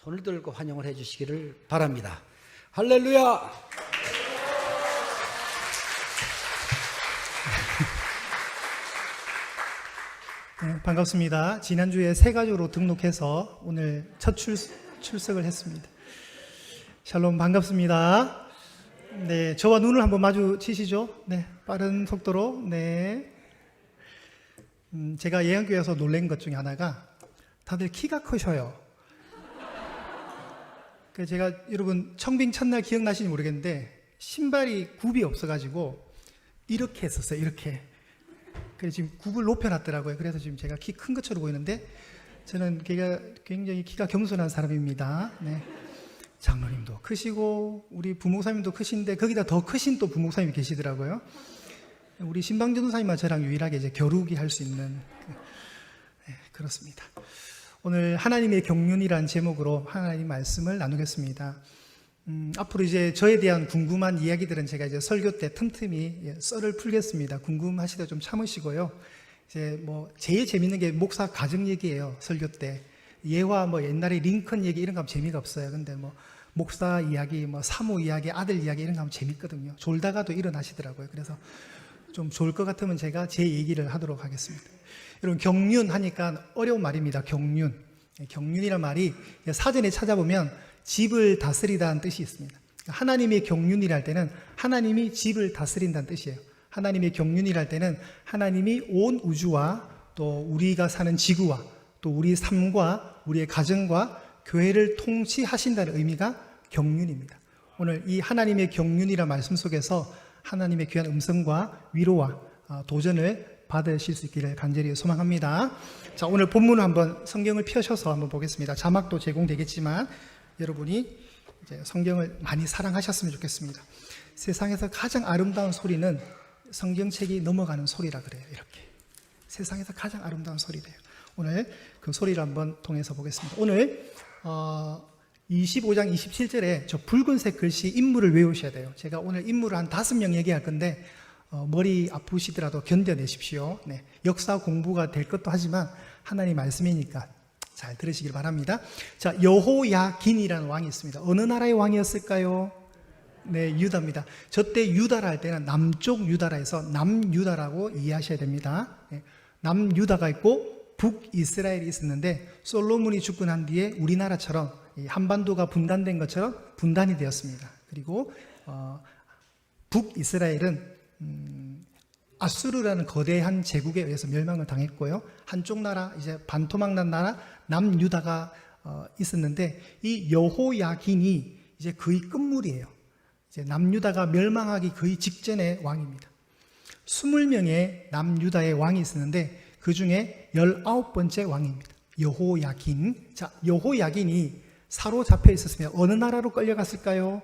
손을 들고 환영을 해 주시기를 바랍니다. 할렐루야! 네, 반갑습니다. 지난주에 새 가족으로 등록해서 오늘 첫 출석을 했습니다. 샬롬, 반갑습니다. 네, 저와 눈을 한번 마주치시죠. 네, 빠른 속도로. 네. 제가 예안교회에서 놀란 것 중에 하나가 다들 키가 크셔요. 제가 여러분 청빙 첫날 기억나시는지 모르겠는데 신발이 굽이 없어가지고 이렇게 했었어요. 이렇게. 그래서 지금 굽을 높여놨더라고요. 그래서 지금 제가 키 큰 것처럼 보이는데 저는 굉장히 키가 겸손한 사람입니다. 네. 장로님도 크시고 우리 부목사님도 크신데 거기다 더 크신 또 부목사님이 계시더라고요. 우리 신방전 전도사님과 저랑 유일하게 이제 겨루기 할 수 있는 네, 그렇습니다. 오늘 하나님의 경륜이란 제목으로 하나님 말씀을 나누겠습니다. 앞으로 이제 저에 대한 궁금한 이야기들은 제가 이제 설교 때 틈틈이 썰을 풀겠습니다. 궁금하시다 좀 참으시고요. 이제 뭐 제일 재밌는 게 목사 가정 얘기예요. 설교 때 예화 뭐 옛날에 링컨 얘기 이런 거 하면 재미가 없어요. 근데 뭐 목사 이야기, 뭐 사모 이야기, 아들 이야기 이런 거 하면 재밌거든요. 졸다가도 일어나시더라고요. 그래서 좀 좋을 것 같으면 제가 제 얘기를 하도록 하겠습니다. 여러분 경륜 하니까 어려운 말입니다. 경륜. 경륜이란 말이 사전에 찾아보면 집을 다스리다는 뜻이 있습니다. 하나님의 경륜이랄 때는 하나님이 집을 다스린다는 뜻이에요. 하나님의 경륜이랄 때는 하나님이 온 우주와 또 우리가 사는 지구와 또 우리 삶과 우리의 가정과 교회를 통치하신다는 의미가 경륜입니다. 오늘 이 하나님의 경륜이란 말씀 속에서 하나님의 귀한 음성과 위로와 도전을 받으실 수 있기를 간절히 소망합니다. 자, 오늘 본문을 한번 성경을 펴셔서 한번 보겠습니다. 자막도 제공되겠지만 여러분이 이제 성경을 많이 사랑하셨으면 좋겠습니다. 세상에서 가장 아름다운 소리는 성경책이 넘어가는 소리라 그래요. 이렇게 세상에서 가장 아름다운 소리래요. 오늘 그 소리를 한번 통해서 보겠습니다. 오늘 25장 27절에 저 붉은색 글씨 인물을 외우셔야 돼요. 제가 오늘 인물을 한 5명 얘기할 건데 머리 아프시더라도 견뎌내십시오. 네, 역사 공부가 될 것도 하지만 하나님 말씀이니까 잘 들으시길 바랍니다. 자, 여호야긴이라는 왕이 있습니다. 어느 나라의 왕이었을까요? 네, 유다입니다. 저때 유다라 할 때는 남쪽 유다라 해서 남유다라고 이해하셔야 됩니다. 네, 남유다가 있고 북이스라엘이 있었는데 솔로몬이 죽고 난 뒤에 우리나라처럼 한반도가 분단된 것처럼 분단이 되었습니다. 그리고 북이스라엘은 아수르라는 거대한 제국에 의해서 멸망을 당했고요. 한쪽 나라 이제 반토막 난 나라 남유다가 있었는데 이 여호야긴이 이제 거의 끝물이에요. 이제 남유다가 멸망하기 거의 직전의 왕입니다. 20명의 남유다의 왕이 있었는데 그 중에 19번째 왕입니다. 여호야긴. 자, 여호야긴이 사로잡혀 있었으면 어느 나라로 끌려갔을까요?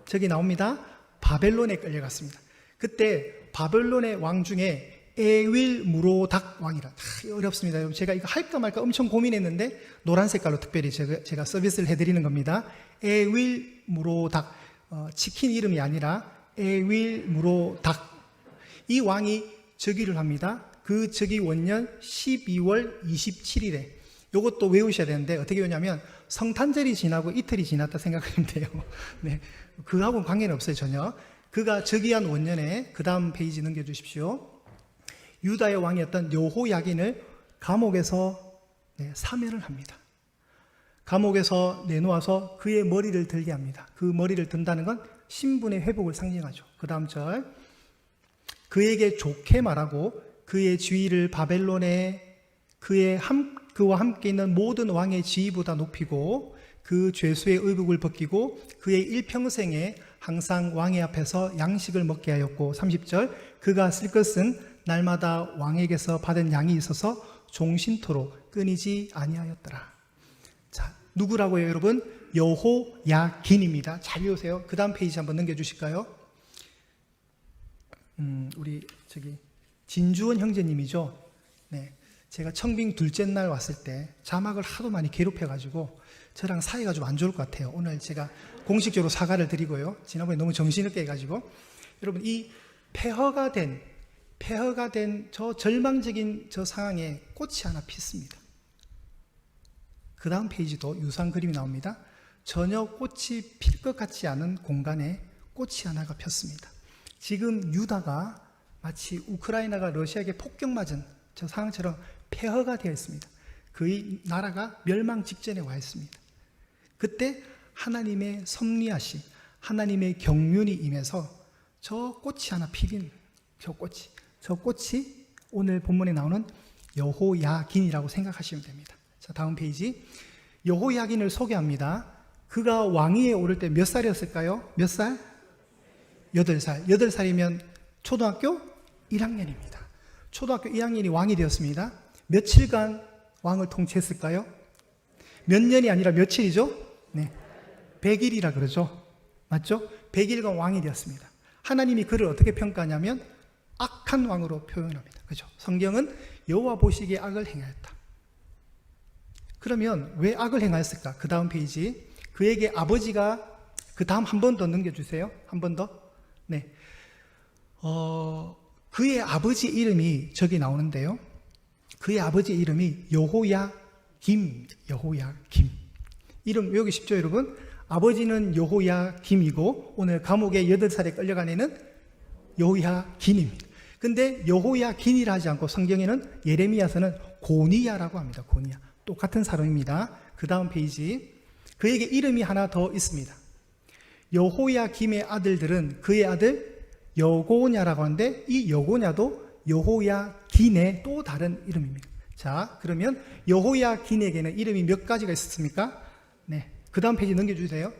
저기 나옵니다. 바벨론에 끌려갔습니다. 그때 바벨론의 왕 중에 에윌무로닥 왕이라 어렵습니다. 제가 이거 할까 말까 엄청 고민했는데 노란 색깔로 특별히 제가 서비스를 해드리는 겁니다. 에윌무로닥 치킨 이름이 아니라 에윌무로닥 이 왕이 즉위를 합니다. 그 즉위 원년 12월 27일에 이것도 외우셔야 되는데 어떻게 외우냐면 성탄절이 지나고 이틀이 지났다 생각하면 돼요. 네, 그하고는 관계는 없어요. 전혀. 그가 즉위한 원년에 그 다음 페이지 넘겨주십시오. 유다의 왕이었던 여호야긴을 감옥에서 사면을 합니다. 감옥에서 내놓아서 그의 머리를 들게 합니다. 그 머리를 든다는 건 신분의 회복을 상징하죠. 그 다음 절 그에게 좋게 말하고 그의 지위를 바벨론에 그와 함께 있는 모든 왕의 지위보다 높이고 그 죄수의 의복을 벗기고 그의 일평생에 항상 왕의 앞에서 양식을 먹게 하였고 30절 그가 쓸 것은 날마다 왕에게서 받은 양이 있어서 종신토록 끊이지 아니하였더라. 자, 누구라고요 여러분? 여호야긴입니다. 잘 외우세요. 그 다음 페이지 한번 넘겨주실까요? 우리 저기 진주원 형제님이죠. 네, 제가 청빙 둘째 날 왔을 때 자막을 하도 많이 괴롭혀가지고 저랑 사이가 좀 안 좋을 것 같아요. 오늘 제가 공식적으로 사과를 드리고요. 지난번에 너무 정신없게 해가지고 여러분 이 폐허가 된 저 절망적인 저 상황에 꽃이 하나 피습니다. 그 다음 페이지도 유사한 그림이 나옵니다. 전혀 꽃이 필 것 같지 않은 공간에 꽃이 하나가 폈습니다. 지금 유다가 마치 우크라이나가 러시아에게 폭격맞은 저 상황처럼 폐허가 되어 있습니다. 그의 나라가 멸망 직전에 와 있습니다. 그때 하나님의 섭리하심, 하나님의 경륜이 임해서 저 꽃이 하나 피린 저 꽃이 오늘 본문에 나오는 여호야긴이라고 생각하시면 됩니다. 자, 다음 페이지. 여호야긴을 소개합니다. 그가 왕위에 오를 때 몇 살이었을까요? 몇 살? 8살. 8살이면 초등학교 1학년입니다. 초등학교 1학년이 왕이 되었습니다. 며칠간 왕을 통치했을까요? 몇 년이 아니라 며칠이죠? 네. 100일이라 그러죠. 맞죠? 100일간 왕이 되었습니다. 하나님이 그를 어떻게 평가하냐면 악한 왕으로 표현합니다. 그죠? 성경은 여호와 보시기에 악을 행하였다. 그러면 왜 악을 행하였을까? 그 다음 페이지. 그에게 아버지가, 그 다음 한 번 더 넘겨주세요. 한 번 더. 네. 그의 아버지 이름이 저기 나오는데요. 그의 아버지 이름이 여호야김. 이름 외우기 쉽죠, 여러분? 아버지는 여호야김이고 오늘 감옥에 8살에 끌려간 애는 여호야긴입니다. 근데 여호야긴이라 하지 않고 성경에는 예레미야서는 고니야라고 합니다. 고니야. 똑같은 사람입니다. 그 다음 페이지. 그에게 이름이 하나 더 있습니다. 여호야김의 아들들은 그의 아들 여고냐라고 하는데 이 여고냐도 여호야긴의 또 다른 이름입니다. 자, 그러면 여호야긴에게는 이름이 몇 가지가 있었습니까? 네. 그 다음 페이지 넘겨주세요.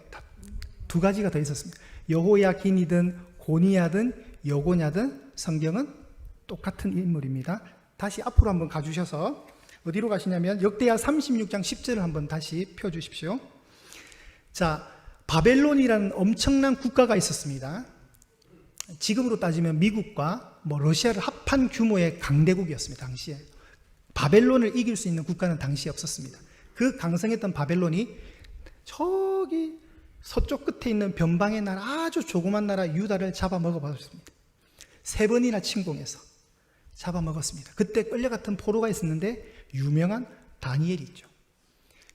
2가지가 더 있었습니다. 여호야긴이든 고니야든 여고냐든 성경은 똑같은 인물입니다. 다시 앞으로 한번 가주셔서 어디로 가시냐면 역대하 36장 10절을 한번 다시 펴주십시오. 자, 바벨론이라는 엄청난 국가가 있었습니다. 지금으로 따지면 미국과 러시아를 합한 규모의 강대국이었습니다. 당시에 바벨론을 이길 수 있는 국가는 당시에 없었습니다. 그 강성했던 바벨론이 저기 서쪽 끝에 있는 변방의 나라, 아주 조그만 나라 유다를 잡아먹어버렸습니다. 3번이나 침공해서 잡아먹었습니다. 그때 끌려갔던 포로가 있었는데 유명한 다니엘이 있죠.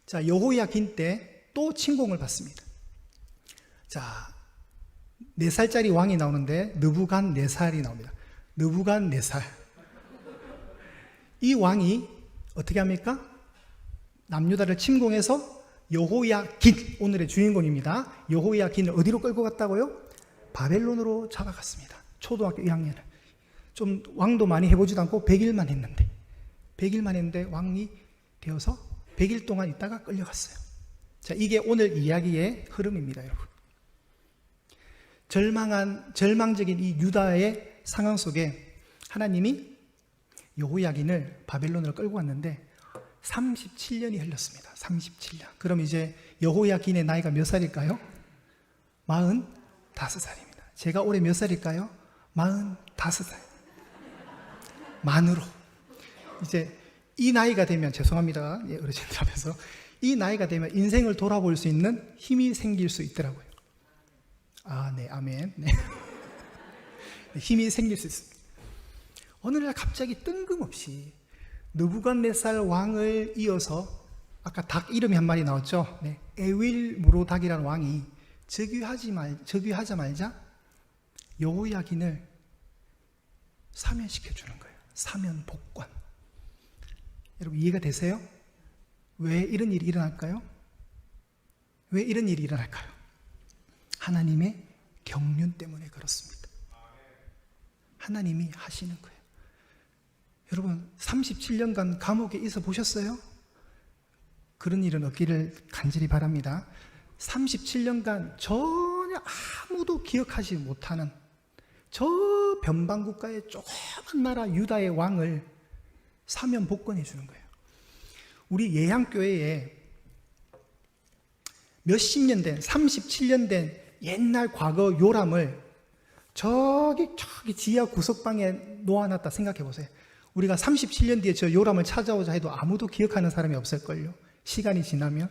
자, 여호야긴 때 또 침공을 받습니다. 자, 4살짜리 왕이 나오는데 느부갓네살이 나옵니다. 느부갓네살. 이 왕이 어떻게 합니까? 남유다를 침공해서 여호야긴, 오늘의 주인공입니다. 여호야긴을 어디로 끌고 갔다고요? 바벨론으로 잡아갔습니다. 초등학교 2학년을. 좀 왕도 많이 해보지도 않고 100일만 했는데 왕이 되어서 100일 동안 있다가 끌려갔어요. 자, 이게 오늘 이야기의 흐름입니다, 여러분. 절망적인 이 유다의 상황 속에 하나님이 여호야긴을 바벨론으로 끌고 왔는데 37년이 흘렀습니다. 37년. 그럼 이제 여호야긴의 나이가 몇 살일까요? 45살입니다. 제가 올해 몇 살일까요? 45살. 만으로. 이제 이 나이가 되면, 죄송합니다. 예, 어르신들 하면서. 이 나이가 되면 인생을 돌아볼 수 있는 힘이 생길 수 있더라고요. 아, 네, 아멘. 네. 힘이 생길 수 있습니다. 어느 날 갑자기 뜬금없이 느부갓네살 왕을 이어서 아까 닭 이름이 한 마리 나왔죠. 네. 에윌 무로닥이라는 왕이 즉위하자마자 여호야긴을 사면시켜 주는 거예요. 사면 복권. 여러분 이해가 되세요? 왜 이런 일이 일어날까요? 왜 이런 일이 일어날까요? 하나님의 경륜 때문에 그렇습니다. 하나님이 하시는 거예요. 여러분 37년간 감옥에 있어 보셨어요? 그런 일은 없기를 간절히 바랍니다. 37년간 전혀 아무도 기억하지 못하는 저 변방국가의 조그만 나라 유다의 왕을 사면 복권해 주는 거예요. 우리 예향교회에 몇십 년 된, 37년 된 옛날 과거 요람을 저기 지하 구석방에 놓아놨다 생각해 보세요. 우리가 37년 뒤에 저 요람을 찾아오자 해도 아무도 기억하는 사람이 없을걸요. 시간이 지나면.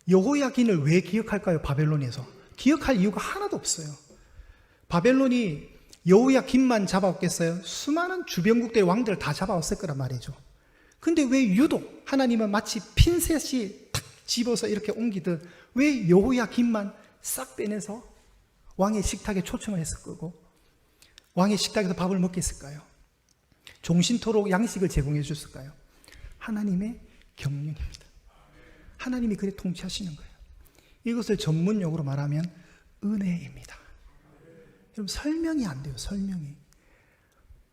여호야긴을 왜 기억할까요? 바벨론에서. 기억할 이유가 하나도 없어요. 바벨론이 여호야긴만 잡아왔겠어요? 수많은 주변국들의 왕들을 다 잡아왔을 거란 말이죠. 근데 왜 유독 하나님은 마치 핀셋이 탁 집어서 이렇게 옮기듯 왜 여호야김만 싹 빼내서 왕의 식탁에 초청을 했을 거고 왕의 식탁에서 밥을 먹게 했을까요? 종신토록 양식을 제공해 줬을까요? 하나님의 경륜입니다. 하나님이 그래 통치하시는 거예요. 이것을 전문용어로 말하면 은혜입니다. 여러분 설명이 안 돼요. 설명이.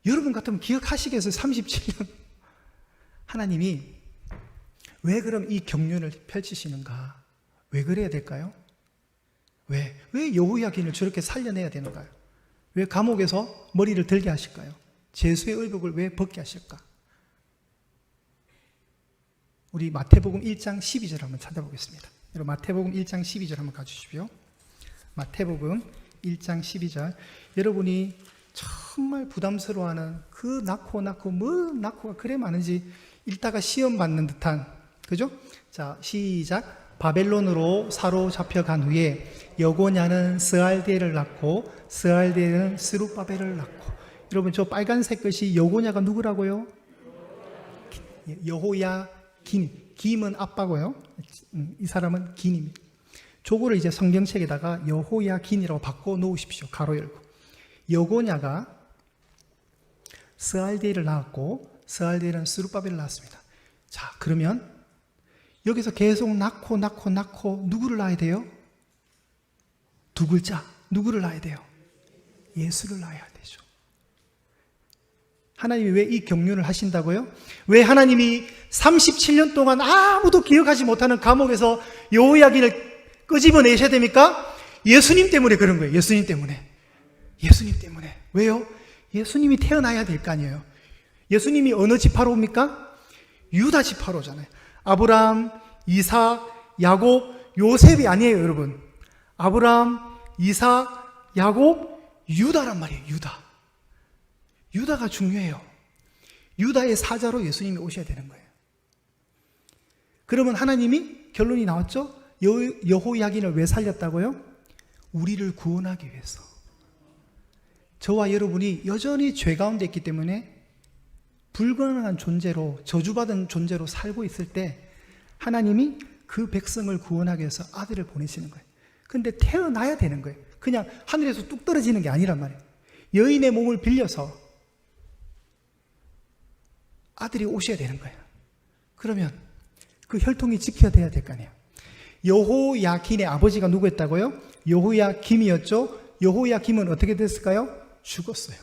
여러분 같으면 기억하시겠어요? 37년 하나님이 왜 그럼 이 경륜을 펼치시는가? 왜 그래야 될까요? 왜 여호야긴을 저렇게 살려내야 되는가요? 왜 감옥에서 머리를 들게 하실까요? 제수의 의복을 왜 벗게 하실까? 우리 마태복음 1장 12절 한번 찾아보겠습니다. 여러분 마태복음 1장 12절 한번 가주십시오. 마태복음 1장 12절. 여러분이 정말 부담스러워하는 그 낳고 뭐 낳고가 그래 많은지 읽다가 시험 받는 듯한, 그죠? 자, 시작. 바벨론으로 사로잡혀간 후에 여고냐는 스알디엘을 낳고 스알디엘은 스룹바벨을 낳고. 여러분 저 빨간색 것이 여고냐가 누구라고요? 여호야긴. 김은 아빠고요. 이 사람은 긴입니다. 저거를 이제 성경책에다가 여호야긴이라고 바꿔 놓으십시오. 가로 열고. 여고냐가 스알디엘을 낳았고 스알디엘은 스룹바벨을 낳았습니다. 자, 그러면 여기서 계속 낳고 누구를 낳아야 돼요? 두 글자. 누구를 낳아야 돼요? 예수를 낳아야 되죠. 하나님이 왜 이 경륜을 하신다고요? 왜 하나님이 37년 동안 아무도 기억하지 못하는 감옥에서 여호야긴을 끄집어내셔야 됩니까? 예수님 때문에 그런 거예요. 예수님 때문에. 왜요? 예수님이 태어나야 될 거 아니에요. 예수님이 어느 지파로입니까? 유다 지파로잖아요. 아브라함, 이삭, 야곱, 요셉이 아니에요, 여러분. 아브라함, 이삭, 야곱, 유다란 말이에요. 유다가 중요해요. 유다의 사자로 예수님이 오셔야 되는 거예요. 그러면 하나님이 결론이 나왔죠? 여호야긴을 왜 살렸다고요? 우리를 구원하기 위해서. 저와 여러분이 여전히 죄 가운데 있기 때문에 불가능한 존재로, 저주받은 존재로 살고 있을 때 하나님이 그 백성을 구원하기 위해서 아들을 보내시는 거예요. 근데 태어나야 되는 거예요. 그냥 하늘에서 뚝 떨어지는 게 아니란 말이에요. 여인의 몸을 빌려서 아들이 오셔야 되는 거예요. 그러면 그 혈통이 지켜야 될 거 아니에요. 여호야긴의 아버지가 누구였다고요? 여호야김이었죠. 여호야김은 어떻게 됐을까요? 죽었어요.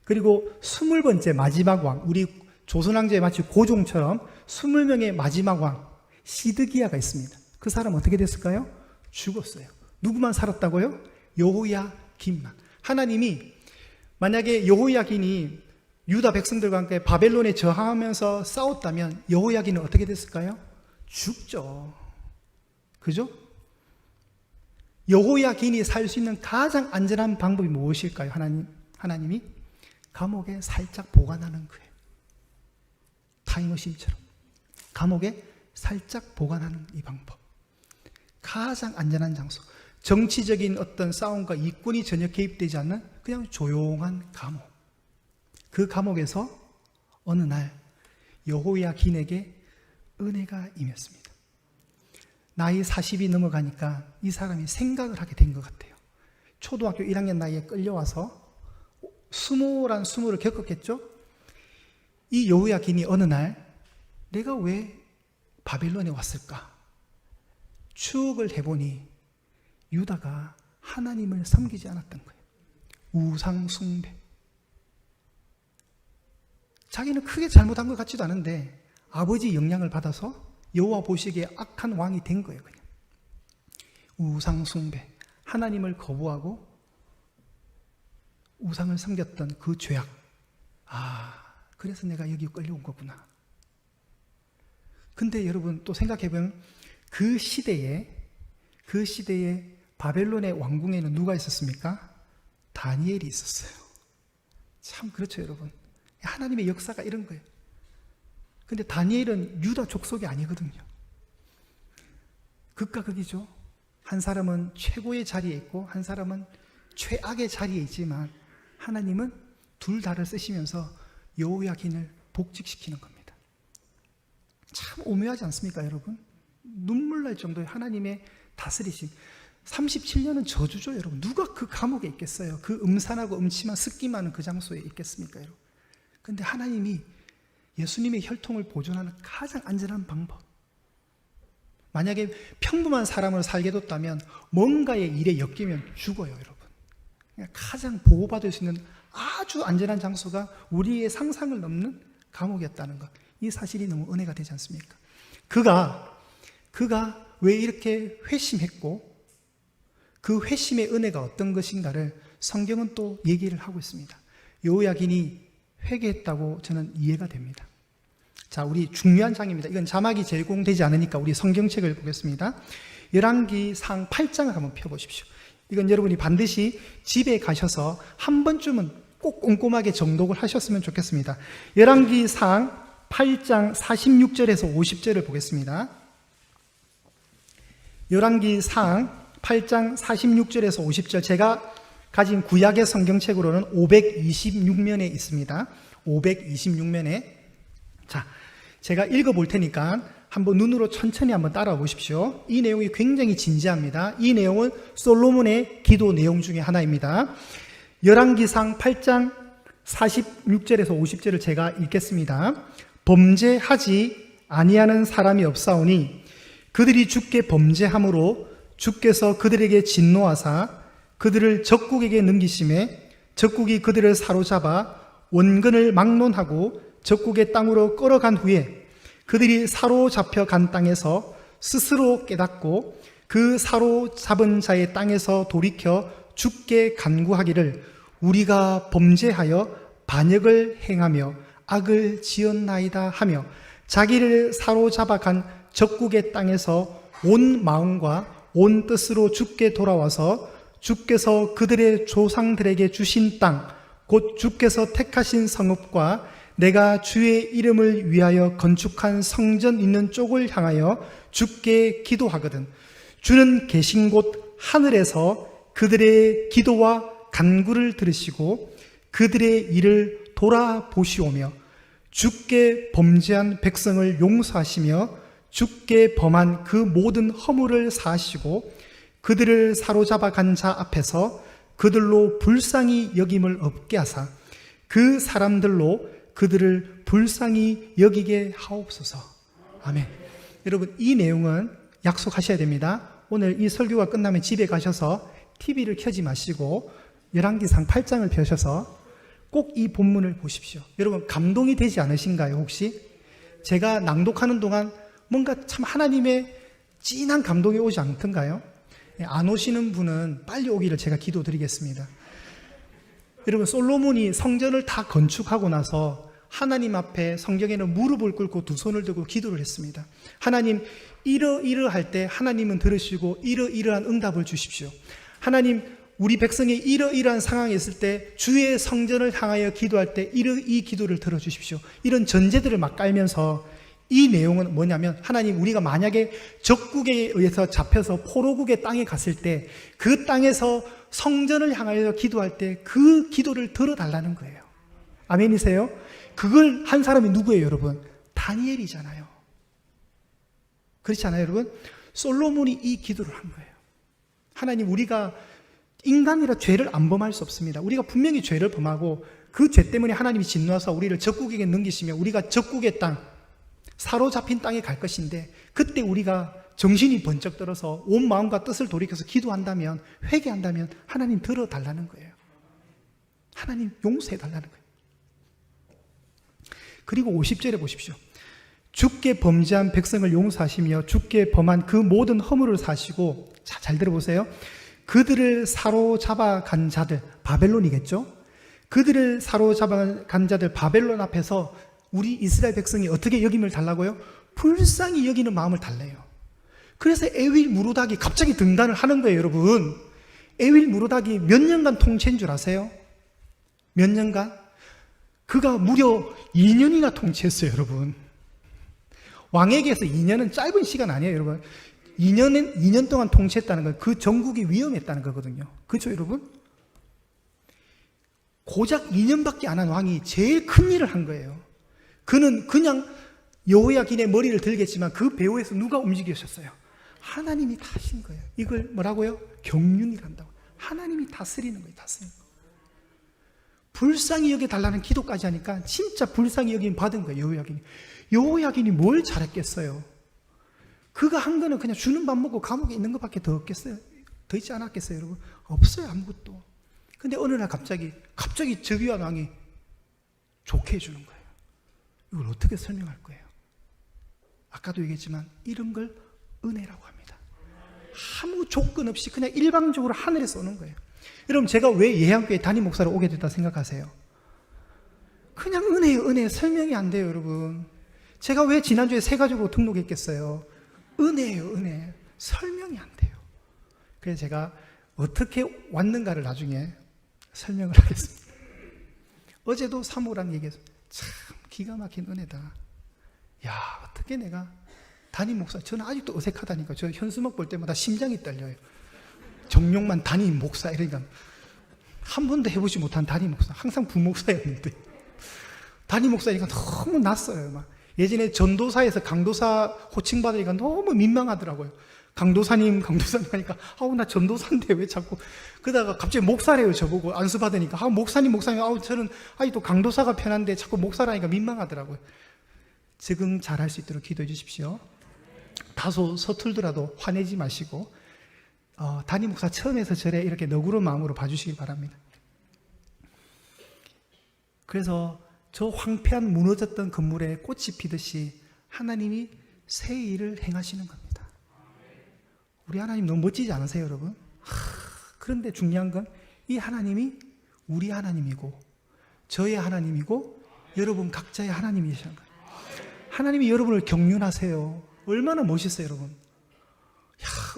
그리고 20번째 마지막 왕, 우리 조선왕조의 마치 고종처럼 20명의 마지막 왕 시드기야가 있습니다. 그 사람 어떻게 됐을까요? 죽었어요. 누구만 살았다고요? 여호야김만. 하나님이 만약에 여호야긴이 유다 백성들과 함께 바벨론에 저항하면서 싸웠다면 여호야긴은 어떻게 됐을까요? 죽죠. 그죠? 여호야긴이 살 수 있는 가장 안전한 방법이 무엇일까요? 하나님이 감옥에 살짝 보관하는 거예요. 타임머신처럼 감옥에 살짝 보관하는 이 방법. 가장 안전한 장소. 정치적인 어떤 싸움과 이권이 전혀 개입되지 않는 그냥 조용한 감옥. 그 감옥에서 어느 날 여호야긴에게 은혜가 임했습니다. 나이 40이 넘어가니까 이 사람이 생각을 하게 된 것 같아요. 초등학교 1학년 나이에 끌려와서 수모란 수모를 겪었겠죠? 이 여호야긴이 어느 날 내가 왜 바벨론에 왔을까? 추억을 해보니 유다가 하나님을 섬기지 않았던 거예요. 우상 숭배. 자기는 크게 잘못한 것 같지도 않은데 아버지 영향을 받아서 여호와 보시기에 악한 왕이 된 거예요. 그냥 우상 숭배, 하나님을 거부하고 우상을 섬겼던 그 죄악. 그래서 내가 여기 끌려온 거구나. 근데 여러분 또 생각해보면 그 시대에 바벨론의 왕궁에는 누가 있었습니까? 다니엘이 있었어요. 참 그렇죠, 여러분. 하나님의 역사가 이런 거예요. 근데 다니엘은 유다 족속이 아니거든요. 극과 극이죠. 한 사람은 최고의 자리에 있고 한 사람은 최악의 자리에 있지만 하나님은 둘 다를 쓰시면서 여호야긴을 복직시키는 겁니다. 참 오묘하지 않습니까, 여러분? 눈물 날 정도의 하나님의 다스리심. 37년은 저주죠, 여러분. 누가 그 감옥에 있겠어요? 그 음산하고 음침한 습기 많은 그 장소에 있겠습니까, 여러분? 그런데 하나님이 예수님의 혈통을 보존하는 가장 안전한 방법. 만약에 평범한 사람으로 살게 뒀다면 뭔가의 일에 엮이면 죽어요, 여러분. 그러니까 가장 보호받을 수 있는 아주 안전한 장소가 우리의 상상을 넘는 감옥이었다는 것. 이 사실이 너무 은혜가 되지 않습니까? 그가 왜 이렇게 회심했고 그 회심의 은혜가 어떤 것인가를 성경은 또 얘기를 하고 있습니다. 요야긴이 회개했다고 저는 이해가 됩니다. 자, 우리 중요한 장입니다. 이건 자막이 제공되지 않으니까 우리 성경책을 보겠습니다. 열왕기상 8장을 한번 펴보십시오. 이건 여러분이 반드시 집에 가셔서 한 번쯤은 꼭 꼼꼼하게 정독을 하셨으면 좋겠습니다. 열왕기상 8장 46절에서 50절을 보겠습니다. 열왕기상 8장 46절에서 50절, 제가 가진 구약의 성경책으로는 526면에 있습니다. 526면에. 자, 제가 읽어볼 테니까 한번 눈으로 천천히 한번 따라와 보십시오. 이 내용이 굉장히 진지합니다. 이 내용은 솔로몬의 기도 내용 중에 하나입니다. 열왕기상 8장 46절에서 50절을 제가 읽겠습니다. 범죄하지 아니하는 사람이 없사오니 그들이 주께 범죄함으로 주께서 그들에게 진노하사 그들을 적국에게 넘기심에 적국이 그들을 사로잡아 원근을 막론하고 적국의 땅으로 끌어간 후에 그들이 사로잡혀 간 땅에서 스스로 깨닫고 그 사로잡은 자의 땅에서 돌이켜 주께 간구하기를 우리가 범죄하여 반역을 행하며 악을 지었나이다 하며 자기를 사로잡아 간 적국의 땅에서 온 마음과 온 뜻으로 주께 돌아와서 주께서 그들의 조상들에게 주신 땅, 곧 주께서 택하신 성읍과 내가 주의 이름을 위하여 건축한 성전 있는 쪽을 향하여 주께 기도하거든. 주는 계신 곳 하늘에서 그들의 기도와 간구를 들으시고 그들의 일을 돌아보시오며 주께 범죄한 백성을 용서하시며 주께 범한 그 모든 허물을 사하시고 그들을 사로잡아 간 자 앞에서 그들로 불쌍히 여김을 없게 하사 그 사람들로 그들을 불쌍히 여기게 하옵소서. 아멘. 여러분, 이 내용은 약속하셔야 됩니다. 오늘 이 설교가 끝나면 집에 가셔서 TV를 켜지 마시고 열왕기상 8장을 펴셔서 꼭 이 본문을 보십시오. 여러분, 감동이 되지 않으신가요, 혹시? 제가 낭독하는 동안 뭔가 참 하나님의 진한 감동이 오지 않던가요? 안 오시는 분은 빨리 오기를 제가 기도드리겠습니다. 여러분, 솔로몬이 성전을 다 건축하고 나서 하나님 앞에 성경에는 무릎을 꿇고 두 손을 들고 기도를 했습니다. 하나님, 이러이러할 때 하나님은 들으시고 이러이러한 응답을 주십시오. 하나님, 우리 백성이 이러이러한 상황에 있을 때 주의 성전을 향하여 기도할 때 이 기도를 들어주십시오. 이런 전제들을 막 깔면서 이 내용은 뭐냐면, 하나님, 우리가 만약에 적국에 의해서 잡혀서 포로국의 땅에 갔을 때 그 땅에서 성전을 향하여 기도할 때 그 기도를 들어달라는 거예요. 아멘이세요? 그걸 한 사람이 누구예요, 여러분? 다니엘이잖아요. 그렇지 않아요, 여러분? 솔로몬이 이 기도를 한 거예요. 하나님, 우리가 인간이라 죄를 안 범할 수 없습니다. 우리가 분명히 죄를 범하고 그 죄 때문에 하나님이 진노하사 우리를 적국에게 넘기시며 우리가 적국의 땅, 사로잡힌 땅에 갈 것인데 그때 우리가 정신이 번쩍 들어서 온 마음과 뜻을 돌이켜서 기도한다면, 회개한다면 하나님 들어달라는 거예요. 하나님 용서해달라는 거예요. 그리고 50절에 보십시오. 주께 범죄한 백성을 용서하시며 주께 범한 그 모든 허물을 사시고, 자, 잘 들어보세요. 그들을 사로잡아 간 자들, 바벨론이겠죠? 그들을 사로잡아 간 자들 바벨론 앞에서 우리 이스라엘 백성이 어떻게 여김을 달라고요? 불쌍히 여기는 마음을 달래요. 그래서 에윌 무로닥이 갑자기 등단을 하는 거예요, 여러분. 에윌 무로닥이 몇 년간 통치한 줄 아세요? 몇 년간? 그가 무려 2년이나 통치했어요, 여러분. 왕에게서 2년은 짧은 시간 아니에요, 여러분. 2년 동안 통치했다는 건 그 전국이 위험했다는 거거든요. 그렇죠, 여러분? 고작 2년밖에 안 한 왕이 제일 큰 일을 한 거예요. 그는 그냥 여호야긴의 머리를 들겠지만 그 배후에서 누가 움직이셨어요? 하나님이 다 하신 거예요. 이걸 뭐라고요? 경륜이란다고. 하나님이 다스리는 거예요. 다스리는 거. 불쌍히 여겨달라는 기도까지 하니까 진짜 불쌍히 여김 받은 거예요. 여호야긴이. 여호야긴이 뭘 잘했겠어요? 그가 한 거는 그냥 주는 밥 먹고 감옥에 있는 것밖에 더 없겠어요? 더 있지 않았겠어요, 여러분? 없어요, 아무것도. 근데 어느 날 갑자기 저기와 왕이 좋게 해주는 거예요. 이걸 어떻게 설명할 거예요? 아까도 얘기했지만 이런 걸 은혜라고 합니다. 아무 조건 없이 그냥 일방적으로 하늘에서 오는 거예요. 여러분, 제가 왜 예양교회 담임 목사로 오게 됐다 생각하세요? 그냥 은혜예요, 은혜. 설명이 안 돼요, 여러분. 제가 왜 지난주에 새 가족으로 등록했겠어요? 은혜예요, 은혜. 설명이 안 돼요. 그래서 제가 어떻게 왔는가를 나중에 설명을 하겠습니다. 어제도 사모라는 얘기해서 참 기가 막힌 은혜다. 야, 어떻게 내가 담임 목사, 저는 아직도 어색하다니까. 저 현수막 볼 때마다 심장이 떨려요. 정용만 담임 목사 이러니까 한 번도 해보지 못한 담임 목사. 항상 부목사였는데 담임 목사니까 너무 낯설어요. 막 예전에 전도사에서 강도사 호칭 받으니까 너무 민망하더라고요. 강도사님 하니까 나 전도사인데 왜 자꾸. 그러다가 갑자기 목사래요. 저보고 안수 받으니까 목사님 저는 또 강도사가 편한데 자꾸 목사라니까 민망하더라고요. 적응 잘할 수 있도록 기도해 주십시오. 다소 서툴더라도 화내지 마시고 담임 목사 처음에서 저래 이렇게 너그러운 마음으로 봐주시기 바랍니다. 그래서 저 황폐한 무너졌던 건물에 꽃이 피듯이 하나님이 새 일을 행하시는 겁니다. 우리 하나님 너무 멋지지 않으세요, 여러분? 그런데 중요한 건 이 하나님이 우리 하나님이고 저의 하나님이고 여러분 각자의 하나님이시는 거예요. 하나님이 여러분을 경륜하세요. 얼마나 멋있어요, 여러분.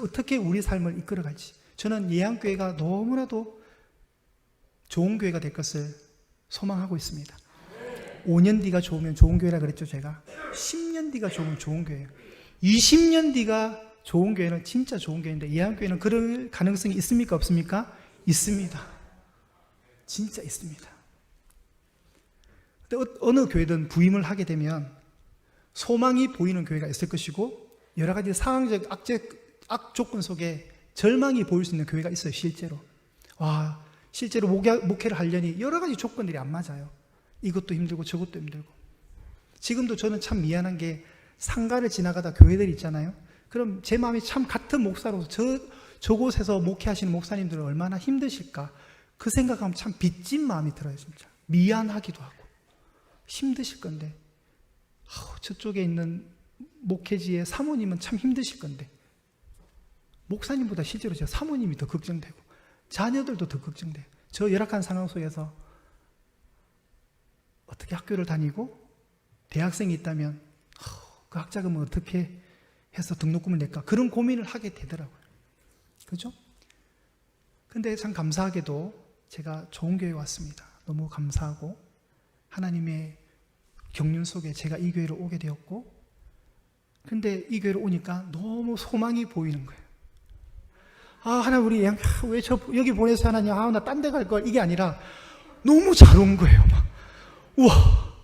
어떻게 우리 삶을 이끌어갈지. 저는 예양교회가 너무나도 좋은 교회가 될 것을 소망하고 있습니다. 5년 뒤가 좋으면 좋은 교회라 그랬죠, 제가. 10년 뒤가 좋으면 좋은 교회예요. 20년 뒤가 좋은 교회는 진짜 좋은 교회인데 예양교회는 그럴 가능성이 있습니까, 없습니까? 있습니다. 진짜 있습니다. 근데 어느 교회든 부임을 하게 되면 소망이 보이는 교회가 있을 것이고 여러 가지 상황적 악조건 속에 절망이 보일 수 있는 교회가 있어요, 실제로. 실제로 목회를 하려니 여러 가지 조건들이 안 맞아요. 이것도 힘들고 저것도 힘들고. 지금도 저는 참 미안한 게 상가를 지나가다 교회들 있잖아요. 그럼 제 마음이 참 같은 목사로서 저곳에서 목회하시는 목사님들은 얼마나 힘드실까. 그 생각하면 참 빚진 마음이 들어요, 진짜. 미안하기도 하고. 힘드실 건데. 저쪽에 있는 목회지의 사모님은 참 힘드실 건데. 목사님보다 실제로 제가 사모님이 더 걱정되고 자녀들도 더 걱정돼요. 저 열악한 상황 속에서 어떻게 학교를 다니고 대학생이 있다면 그 학자금은 어떻게 해서 등록금을 낼까? 그런 고민을 하게 되더라고요. 그죠? 근데 참 감사하게도 제가 좋은 교회에 왔습니다. 너무 감사하고 하나님의 경륜 속에 제가 이 교회로 오게 되었고, 근데 이 교회로 오니까 너무 소망이 보이는 거예요. 하나님 우리 왜 여기 보내서 하나님 나 딴 데 갈 걸. 이게 아니라 너무 잘 온 거예요. 우와,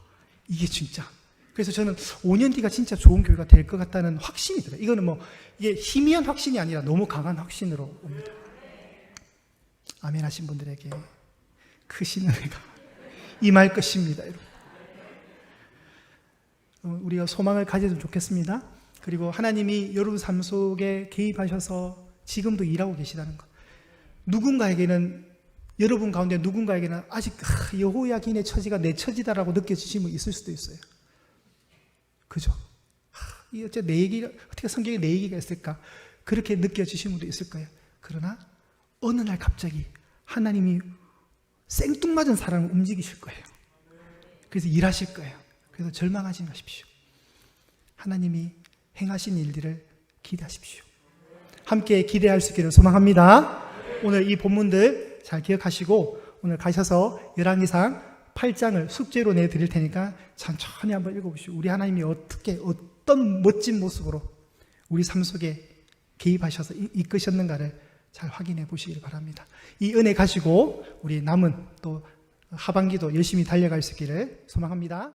이게 진짜. 그래서 저는 5년 뒤가 진짜 좋은 교회가 될 것 같다는 확신이 들어요. 이거는 이게 희미한 확신이 아니라 너무 강한 확신으로 옵니다. 아멘 하신 분들에게 크신 은혜가 임할 것입니다, 여러분. 우리가 소망을 가졌으면 좋겠습니다. 그리고 하나님이 여러분 삶 속에 개입하셔서 지금도 일하고 계시다는 것. 누군가에게는, 여러분 가운데 누군가에게는 아직 여호야긴의 처지가 내 처지다라고 느껴지시는 분 있을 수도 있어요. 그죠? 어째 내 얘기, 어떻게 성경에 내 얘기가 있을까? 그렇게 느껴지시는 분도 있을 거예요. 그러나 어느 날 갑자기 하나님이 생뚱맞은 사람을 움직이실 거예요. 그래서 일하실 거예요. 그래서 절망하지 마십시오. 하나님이 행하신 일들을 기대하십시오. 함께 기대할 수 있기를 소망합니다. 오늘 이 본문들 잘 기억하시고 오늘 가셔서 열왕기상 8장을 숙제로 내드릴 테니까 천천히 한번 읽어보시오. 우리 하나님이 어떤 멋진 모습으로 우리 삶 속에 개입하셔서 이끄셨는가를 잘 확인해 보시길 바랍니다. 이 은혜 가지고 우리 남은 또 하반기도 열심히 달려갈 수 있기를 소망합니다.